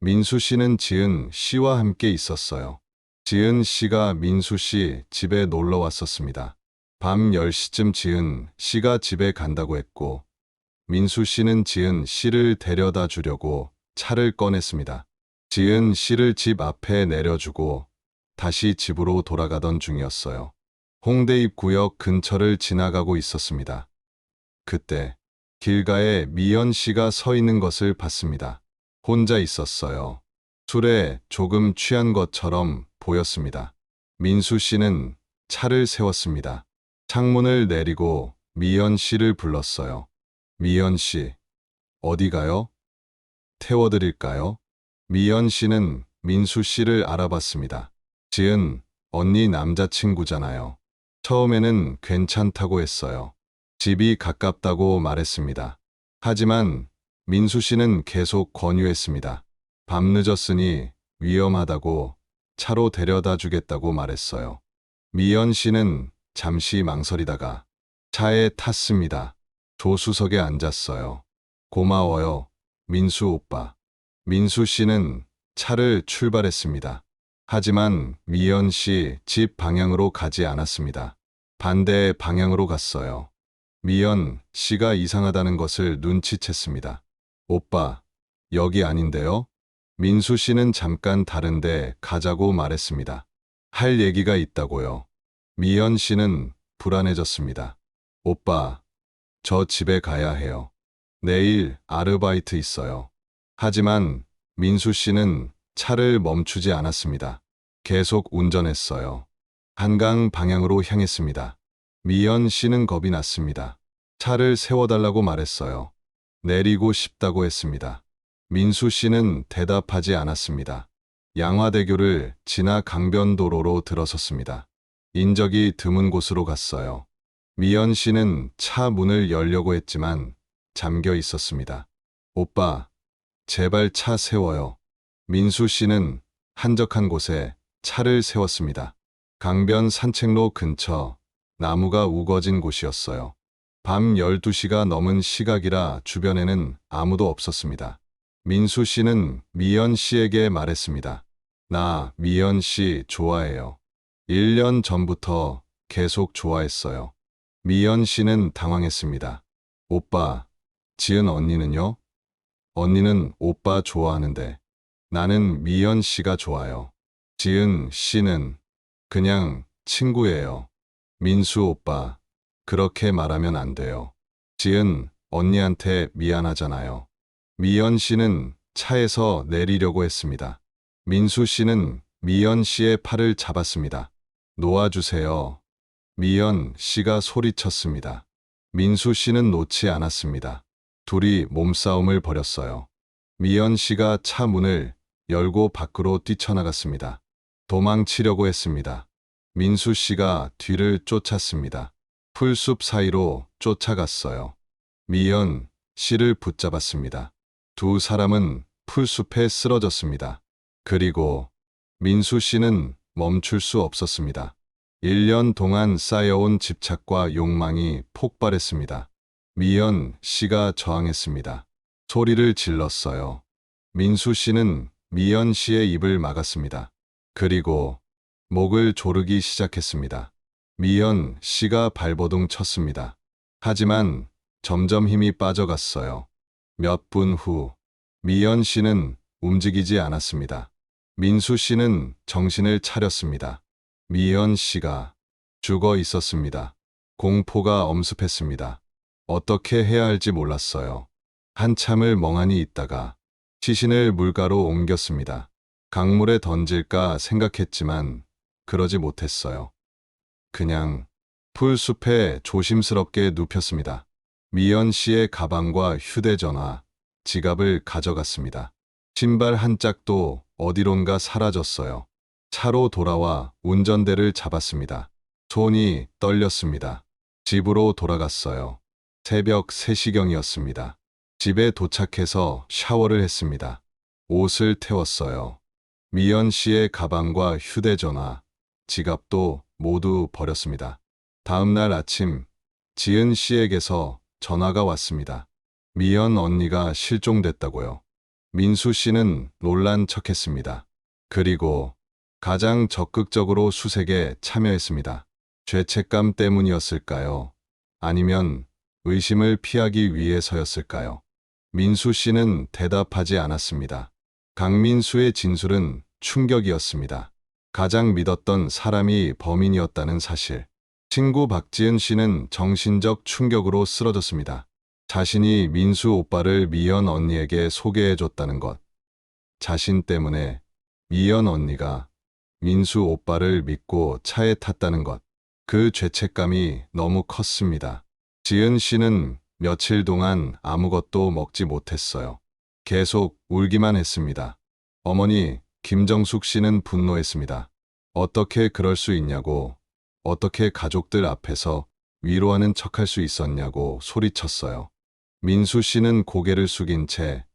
민수 씨는 지은 씨와 함께 있었어요. 지은 씨가 민수 씨 집에 놀러 왔었습니다. 밤 10시쯤 지은 씨가 집에 간다고 했고, 민수 씨는 지은 씨를 데려다 주려고 차를 꺼냈습니다. 지은 씨를 집 앞에 내려주고 다시 집으로 돌아가던 중이었어요. 홍대 입구역 근처를 지나가고 있었습니다. 그때 길가에 미연 씨가 서 있는 것을 봤습니다. 혼자 있었어요. 술에 조금 취한 것처럼 보였습니다. 민수 씨는 차를 세웠습니다. 창문을 내리고 미연 씨를 불렀어요. 미연 씨, 어디 가요? 태워드릴까요? 미연 씨는 민수 씨를 알아봤습니다. 지은 언니 남자친구잖아요. 처음에는 괜찮다고 했어요. 집이 가깝다고 말했습니다. 하지만 민수 씨는 계속 권유했습니다. 밤 늦었으니 위험하다고 차로 데려다 주겠다고 말했어요. 미연 씨는 잠시 망설이다가 차에 탔습니다. 조수석에 앉았어요. 고마워요, 민수 오빠. 민수 씨는 차를 출발했습니다. 하지만 미연 씨 집 방향으로 가지 않았습니다. 반대 방향으로 갔어요. 미연 씨가 이상하다는 것을 눈치챘습니다. 오빠, 여기 아닌데요? 민수 씨는 잠깐 다른데 가자고 말했습니다. 할 얘기가 있다고요. 미연 씨는 불안해졌습니다. 오빠, 저 집에 가야 해요. 내일 아르바이트 있어요. 하지만 민수 씨는 차를 멈추지 않았습니다. 계속 운전했어요. 한강 방향으로 향했습니다. 미연 씨는 겁이 났습니다. 차를 세워달라고 말했어요. 내리고 싶다고 했습니다. 민수 씨는 대답하지 않았습니다. 양화대교를 지나 강변도로로 들어섰습니다. 인적이 드문 곳으로 갔어요. 미연 씨는 차 문을 열려고 했지만 잠겨 있었습니다. 오빠, 제발 차 세워요. 민수 씨는 한적한 곳에 차를 세웠습니다. 강변 산책로 근처 나무가 우거진 곳이었어요. 밤 12시가 넘은 시각이라 주변에는 아무도 없었습니다. 민수 씨는 미연 씨에게 말했습니다. 나 미연 씨 좋아해요. 1년 전부터 계속 좋아했어요. 미연 씨는 당황했습니다. 오빠, 지은 언니는요? 언니는 오빠 좋아하는데 나는 미연 씨가 좋아요. 지은 씨는 그냥 친구예요. 민수 오빠, 그렇게 말하면 안 돼요. 지은 언니한테 미안하잖아요. 미연 씨는 차에서 내리려고 했습니다. 민수 씨는 미연 씨의 팔을 잡았습니다. 놓아주세요. 미연 씨가 소리쳤습니다. 민수 씨는 놓지 않았습니다. 둘이 몸싸움을 벌였어요. 미연 씨가 차 문을 열고 밖으로 뛰쳐나갔습니다. 도망치려고 했습니다. 민수 씨가 뒤를 쫓았습니다. 풀숲 사이로 쫓아갔어요. 미연 씨를 붙잡았습니다. 두 사람은 풀숲에 쓰러졌습니다. 그리고 민수 씨는 멈출 수 없었습니다. 1년 동안 쌓여온 집착과 욕망이 폭발했습니다. 미연 씨가 저항했습니다. 소리를 질렀어요. 민수 씨는 미연 씨의 입을 막았습니다. 그리고 목을 조르기 시작했습니다. 미연 씨가 발버둥 쳤습니다. 하지만 점점 힘이 빠져갔어요. 몇 분 후, 미연 씨는 움직이지 않았습니다. 민수 씨는 정신을 차렸습니다. 미연 씨가 죽어 있었습니다. 공포가 엄습했습니다. 어떻게 해야 할지 몰랐어요. 한참을 멍하니 있다가 시신을 물가로 옮겼습니다. 강물에 던질까 생각했지만 그러지 못했어요. 그냥 풀숲에 조심스럽게 눕혔습니다. 미연 씨의 가방과 휴대전화, 지갑을 가져갔습니다. 신발 한 짝도 어디론가 사라졌어요. 차로 돌아와 운전대를 잡았습니다. 손이 떨렸습니다. 집으로 돌아갔어요. 새벽 3시경이었습니다. 집에 도착해서 샤워를 했습니다. 옷을 태웠어요. 미연 씨의 가방과 휴대전화, 지갑도 모두 버렸습니다. 다음 날 아침, 지은 씨에게서 전화가 왔습니다. 미연 언니가 실종됐다고요. 민수 씨는 놀란 척했습니다. 그리고 가장 적극적으로 수색에 참여했습니다. 죄책감 때문이었을까요? 아니면 의심을 피하기 위해서였을까요? 민수 씨는 대답하지 않았습니다. 강민수의 진술은 충격이었습니다. 가장 믿었던 사람이 범인이었다는 사실. 친구 박지은 씨는 정신적 충격으로 쓰러졌습니다. 자신이 민수 오빠를 미연 언니에게 소개해줬다는 것. 자신 때문에 미연 언니가 민수 오빠를 믿고 차에 탔다는 것. 그 죄책감이 너무 컸습니다. 지은 씨는 며칠 동안 아무것도 먹지 못했어요. 계속 울기만 했습니다. 어머니 김정숙 씨는 분노했습니다. 어떻게 그럴 수 있냐고, 어떻게 가족들 앞에서 위로하는 척할 수 있었냐고 소리쳤어요. 민수 씨는 고개를 숙인 채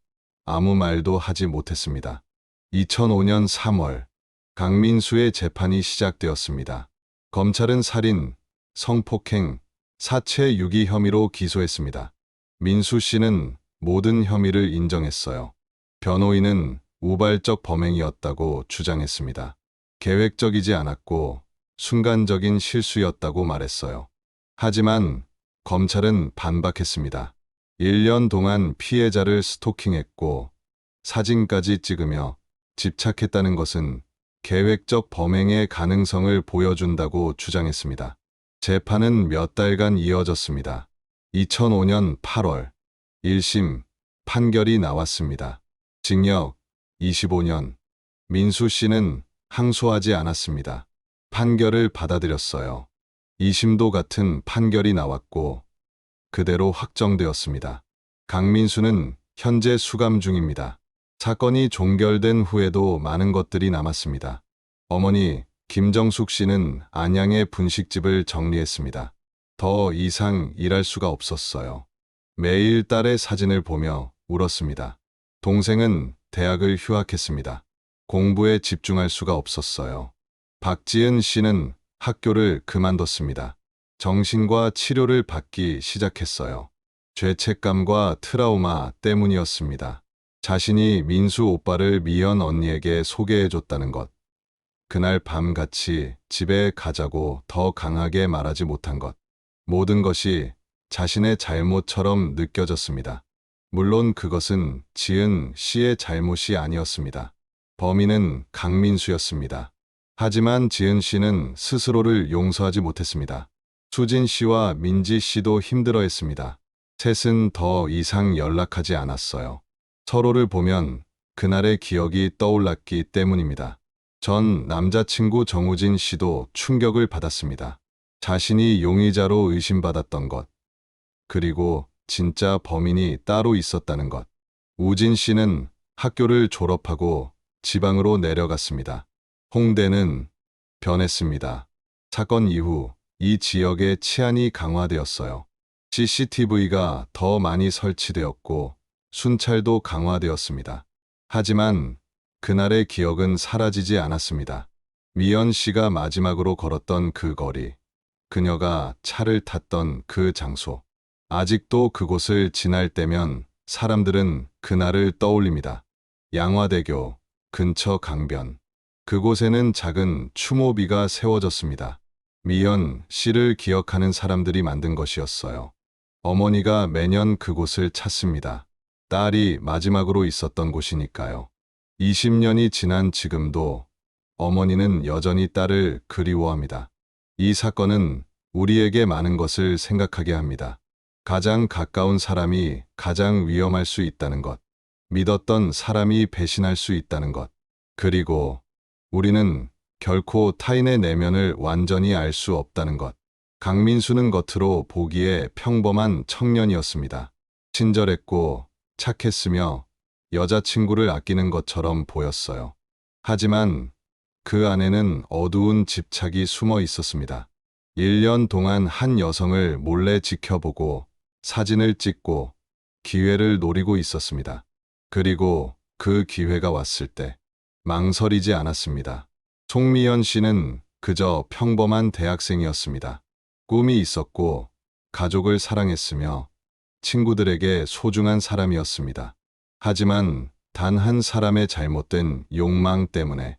아무 말도 하지 못했습니다. 2005년 3월, 강민수의 재판이 시작되었습니다. 검찰은 살인, 성폭행, 사체 유기 혐의로 기소했습니다. 민수 씨는 모든 혐의를 인정했어요. 변호인은 우발적 범행이었다고 주장했습니다. 계획적이지 않았고 순간적인 실수였다고 말했어요. 하지만 검찰은 반박했습니다. 1년 동안 피해자를 스토킹했고 사진까지 찍으며 집착했다는 것은 계획적 범행의 가능성을 보여준다고 주장했습니다. 재판은 몇 달간 이어졌습니다. 2005년 8월 1심 판결이 나왔습니다. 징역 25년. 민수 씨는 항소하지 않았습니다. 판결을 받아들였어요. 2심도 같은 판결이 나왔고 그대로 확정되었습니다. 강민수는 현재 수감 중입니다. 사건이 종결된 후에도 많은 것들이 남았습니다. 어머니 김정숙 씨는 안양의 분식집을 정리했습니다. 더 이상 일할 수가 없었어요. 매일 딸의 사진을 보며 울었습니다. 동생은 대학을 휴학했습니다. 공부에 집중할 수가 없었어요. 박지은 씨는 학교를 그만뒀습니다. 정신과 치료를 받기 시작했어요. 죄책감과 트라우마 때문이었습니다. 자신이 민수 오빠를 미연 언니에게 소개해줬다는 것. 그날 밤 같이 집에 가자고 더 강하게 말하지 못한 것. 모든 것이 자신의 잘못처럼 느껴졌습니다. 물론 그것은 지은 씨의 잘못이 아니었습니다. 범인은 강민수였습니다. 하지만 지은 씨는 스스로를 용서하지 못했습니다. 수진 씨와 민지 씨도 힘들어했습니다. 셋은 더 이상 연락하지 않았어요. 서로를 보면 그날의 기억이 떠올랐기 때문입니다. 전 남자친구 정우진 씨도 충격을 받았습니다. 자신이 용의자로 의심받았던 것, 그리고 진짜 범인이 따로 있었다는 것. 우진 씨는 학교를 졸업하고 지방으로 내려갔습니다. 홍대는 변했습니다. 사건 이후 이 지역의 치안이 강화되었어요. CCTV가 더 많이 설치되었고 순찰도 강화되었습니다. 하지만 그날의 기억은 사라지지 않았습니다. 미연 씨가 마지막으로 걸었던 그 거리, 그녀가 차를 탔던 그 장소. 아직도 그곳을 지날 때면 사람들은 그날을 떠올립니다. 양화대교 근처 강변. 그곳에는 작은 추모비가 세워졌습니다. 미연 씨를 기억하는 사람들이 만든 것이었어요. 어머니가 매년 그곳을 찾습니다. 딸이 마지막으로 있었던 곳이니까요. 20년이 지난 지금도 어머니는 여전히 딸을 그리워합니다. 이 사건은 우리에게 많은 것을 생각하게 합니다. 가장 가까운 사람이 가장 위험할 수 있다는 것, 믿었던 사람이 배신할 수 있다는 것, 그리고 우리는 결코 타인의 내면을 완전히 알 수 없다는 것. 강민수는 겉으로 보기에 평범한 청년이었습니다. 친절했고 착했으며 여자친구를 아끼는 것처럼 보였어요. 하지만 그 안에는 어두운 집착이 숨어 있었습니다. 1년 동안 한 여성을 몰래 지켜보고 사진을 찍고 기회를 노리고 있었습니다. 그리고 그 기회가 왔을 때 망설이지 않았습니다. 송미연 씨는 그저 평범한 대학생이었습니다. 꿈이 있었고 가족을 사랑했으며 친구들에게 소중한 사람이었습니다. 하지만 단 한 사람의 잘못된 욕망 때문에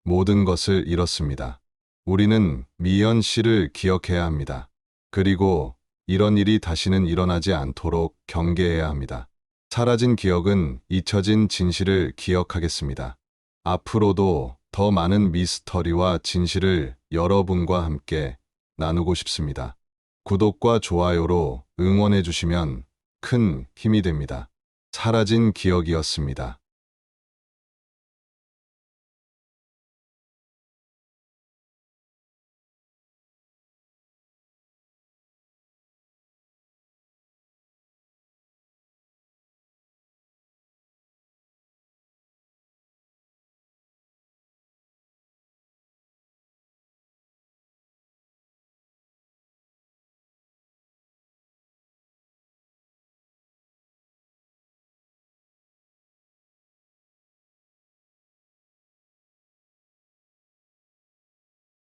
모든 것을 잃었습니다. 우리는 미연 씨를 기억해야 합니다. 그리고 이런 일이 다시는 일어나지 않도록 경계해야 합니다. 사라진 기억은 잊혀진 진실을 기억하겠습니다. 앞으로도 더 많은 미스터리와 진실을 여러분과 함께 나누고 싶습니다. 구독과 좋아요로 응원해 주시면 큰 힘이 됩니다. 사라진 기억이었습니다.